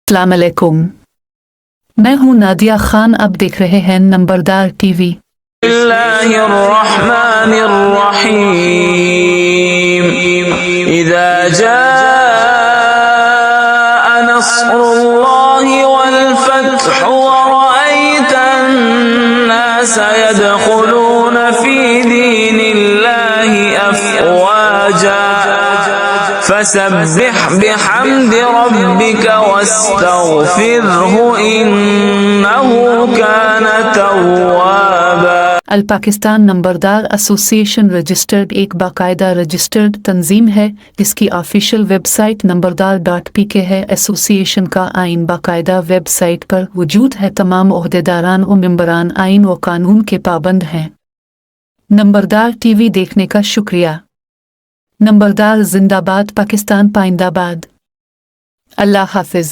अस्सलाम वालेकुम, मैं हूँ नादिया खान। अब देख रहे हैं नंबरदार टीवी। इज़ा जाअ नस्रुल्लाहि वल फत्ह व रअयतन नास यदखुलून फी दीनिल्लाहि अफ़वाजा फसब्बिह बिहम्दि रब्बिक वस्तगफिरहु इन्नहु कान तव्वाबा। अल पाकिस्तान नंबरदार एसोसिएशन रजिस्टर्ड एक बाकायदा रजिस्टर्ड तंजीम है जिसकी ऑफिशियल वेबसाइट नंबरदार.pk है। एसोसिएशन का आइन बाकायदा वेबसाइट पर वजूद है। तमाम ओहदेदारान व मेंबरान आइन व कानून के पाबंद हैं। नंबरदार टीवी देखने का शुक्रिया। नंबरदार जिंदाबाद, पाकिस्तान पाइंदाबाद। अल्लाह हाफिज।